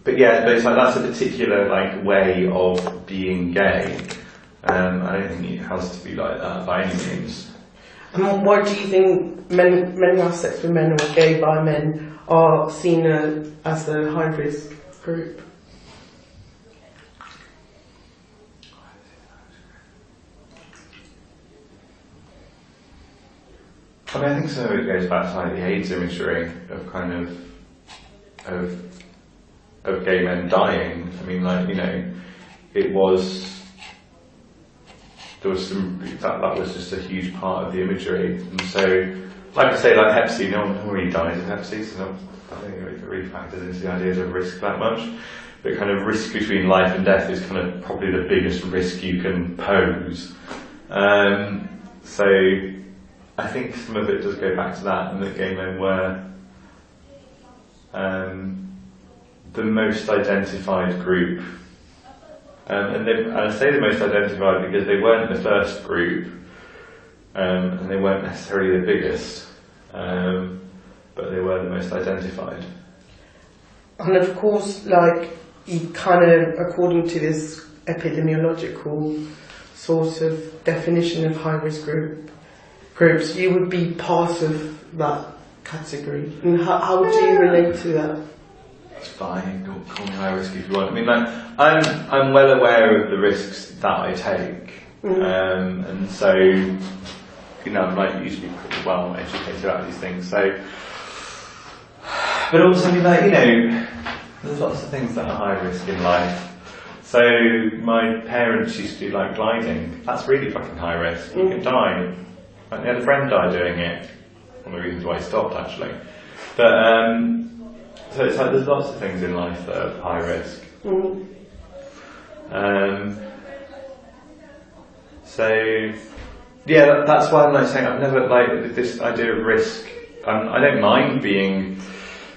But yeah, but it's like that's a particular like way of being gay. I don't think it has to be like that by any means. And why do you think men who have sex with men or gay by men are seen as a high risk group? I mean, I think some of it goes back to like the AIDS imagery of kind of gay men dying. I mean, like, you know, there was some that was just a huge part of the imagery, and so, like I say, like Hep C, no one really dies of Hep C, so I don't think it really factors into the ideas of risk that much. But kind of risk between life and death is kind of probably the biggest risk you can pose. So I think some of it does go back to that, and that gay men were the most identified group. And I say the most identified because they weren't the first group, and they weren't necessarily the biggest, but they were the most identified. And of course, like, you kind of, according to this epidemiological sort of definition of high-risk groups, you would be part of that category. And how would you relate to that? It's fine, call me high risk if you want. I mean, like, I'm well aware of the risks that I take, and so, you know, I'm like usually pretty well educated about these things. So, but also, like, you know, there's lots of things that are high risk in life. So my parents used to do like gliding. That's really fucking high risk. You can die. Like, they had a friend die doing it. One of the reasons why he stopped, actually. But so it's like there's lots of things in life that are high risk. So yeah, that's why I'm like saying I've never like this idea of risk. I don't mind being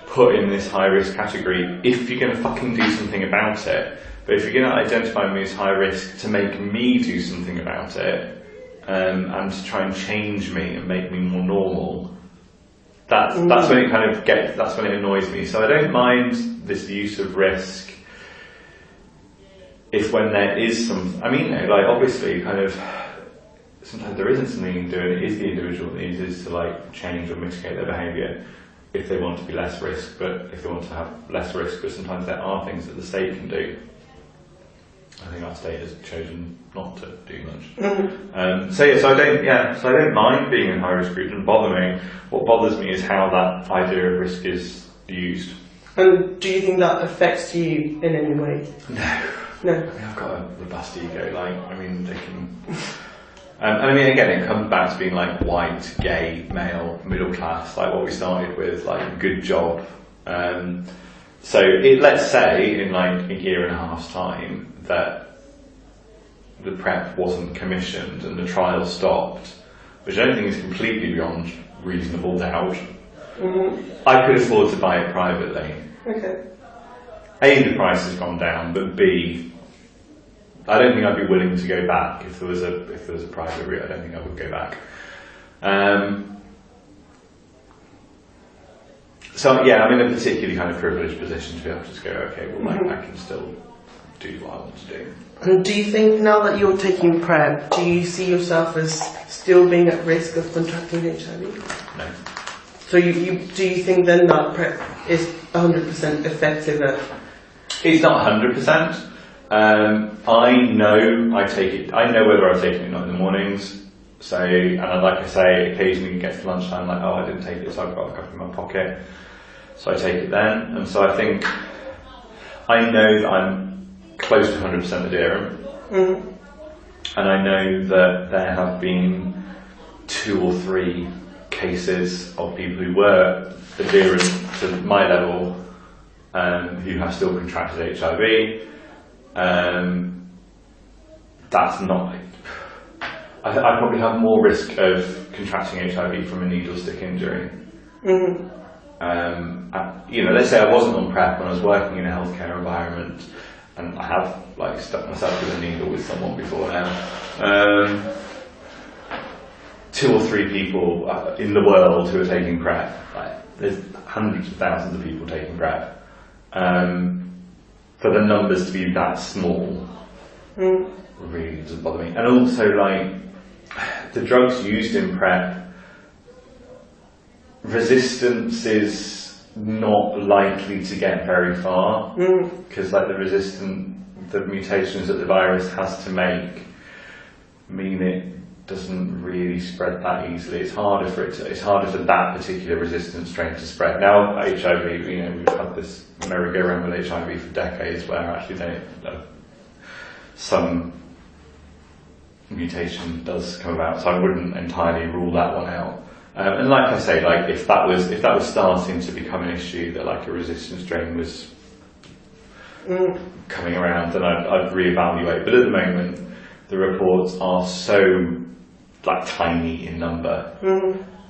put in this high risk category if you're going to fucking do something about it. But if you're going to identify me as high risk to make me do something about it, and to try and change me and make me more normal, that's when it kind of that's when it annoys me. So I don't mind this use of risk if when there is some, I mean, you know, like obviously kind of sometimes there isn't something you can do, and it is the individual that needs to like change or mitigate their behaviour if they want to be less risk, but if they want to have less risk, but sometimes there are things that the state can do. I think our state has chosen not to do much. So I don't mind being in high risk group. It doesn't bother me. What bothers me is how that idea of risk is used. And do you think that affects you in any way? No. I mean, I've got a robust ego. Like, I mean, they can. And I mean, again, it comes back to being like white, gay, male, middle class, like what we started with, like good job. So let's say in like a year and a half's time that the prep wasn't commissioned and the trial stopped, which I don't think is completely beyond reasonable doubt. I could afford to buy it privately. Okay. A, the price has gone down, but B, I don't think I'd be willing to go back if there was a private route. I don't think I would go back. So yeah, I'm in a particularly kind of privileged position to be able to just go, okay, well, like, I can still do what I want to do. And do you think now that you're taking PrEP, do you see yourself as still being at risk of contracting HIV? No. So do you think then that PrEP is 100% effective at? It's not 100%. I know I take it. I know whether I've taken it or not in the mornings. So, and like I say, occasionally it gets to lunchtime, like, oh, I didn't take it, so I've got a couple in my pocket. So I take it then. And so I think I know that I'm close to 100% adherent. And I know that there have been 2 or 3 cases of people who were adherent to my level who have still contracted HIV. That's not. I probably have more risk of contracting HIV from a needle stick injury. You know, let's say I wasn't on PrEP and I was working in a healthcare environment, and I have like stuck myself with a needle with someone before now. 2 or 3 people in the world who are taking PrEP. Like, there's hundreds of thousands of people taking PrEP. For the numbers to be that small really doesn't bother me. And also, like, the drugs used in PrEP, resistance is not likely to get very far, because like the mutations that the virus has to make mean it doesn't really spread that easily. It's harder for that particular resistant strain to spread. Now HIV, you know, we've had this merry-go-round with HIV for decades, where actually some mutation does come about, so I wouldn't entirely rule that one out. And like I say, like if that was starting to become an issue, that like a resistant strain was coming around, then I'd reevaluate. But at the moment, the reports are so like tiny in number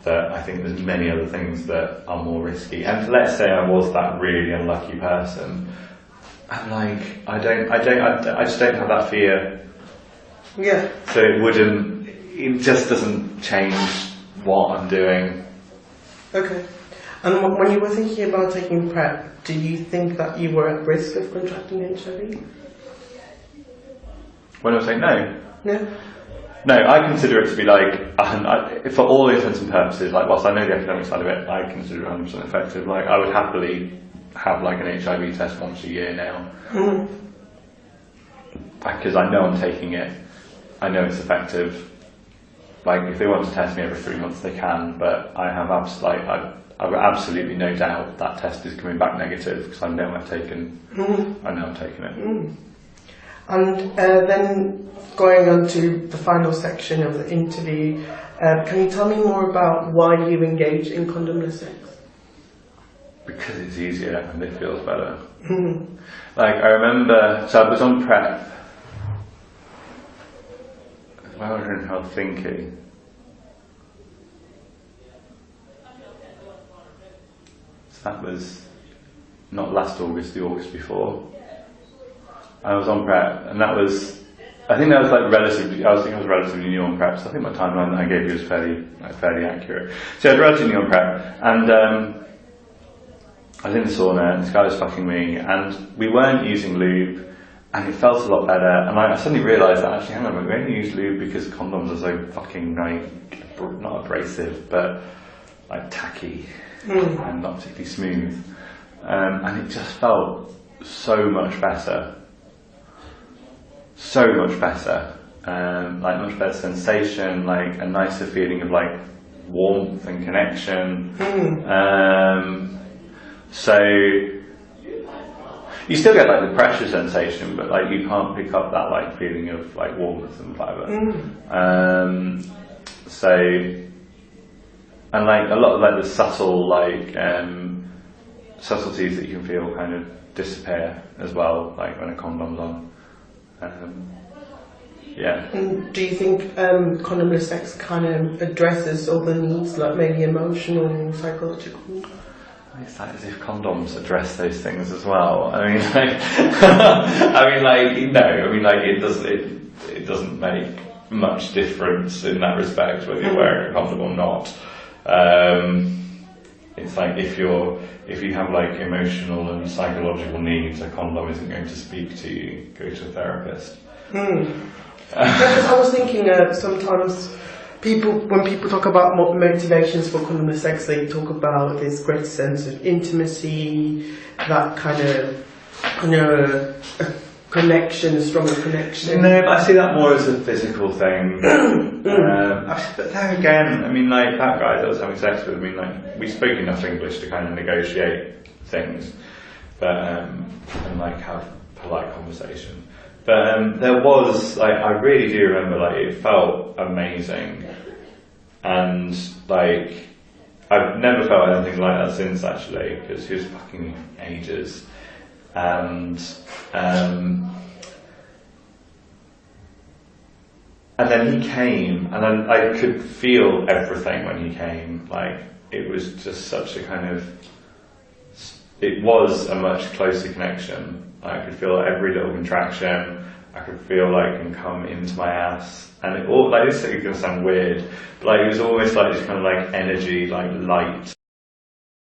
that I think there's many other things that are more risky. And let's say I was that really unlucky person, I'm like, I just don't have that fear. Yeah. So it just doesn't change what I'm doing. Okay. And when you were thinking about taking PrEP, do you think that you were at risk of contracting HIV? When I say no? No. No, I consider it to be like, for all intents and purposes, like whilst I know the academic side of it, I consider it 100% effective. Like I would happily have like an HIV test once a year now. Because I know I'm taking it. I know it's effective. Like if they want to test me every 3 months, they can, but I have absolutely no doubt that test is coming back negative because I know I'm taking it. And then going on to the final section of the interview, can you tell me more about why you engage in condomless sex? Because it's easier and it feels better. Like I remember, so I was on PrEP. I was in Helsinki. So that was not last August, the August before. I was on PrEP, and that was, I think that was like relatively, I was relatively new on PrEP, so I think my timeline that I gave you was fairly accurate. So I was relatively new on PrEP, and I was in the sauna, and this guy was fucking me, and we weren't using lube, and it felt a lot better, and I suddenly realised that actually, hang on, we only use lube because condoms are so fucking, like, not abrasive, but like tacky, and not particularly smooth, and it just felt so much better. So much better, like much better sensation, like a nicer feeling of like warmth and connection. So you still get like the pressure sensation, but like you can't pick up that like feeling of like warmth and whatever. So, and like a lot of like the subtle like subtleties that you can feel kind of disappear as well, like when a condom's on. Yeah. And do you think condomless sex kind of addresses all the needs, like maybe emotional, psychological? It's like as if condoms address those things as well. I mean, like, it doesn't make much difference in that respect whether you're wearing a condom or not. It's like if you have like emotional and psychological needs, a condom isn't going to speak to you. Go to a therapist. Because I was thinking sometimes when people talk about motivations for condomless sex, they talk about this great sense of intimacy, that kind of, a stronger connection. No, but I see that more as a physical thing. But there again, I mean, like that guy that I was having sex with, I mean, like we spoke enough English to kind of negotiate things, but and like have polite conversation. But there was like I really do remember like it felt amazing, and like I've never felt anything like that since actually, because he was fucking ages. And then he came, and I could feel everything when he came. Like it was just such a kind of, it was a much closer connection. I could feel every little contraction. I could feel like and come into my ass, and it all like this is gonna sound weird, but like it was almost like this kind of like energy, like light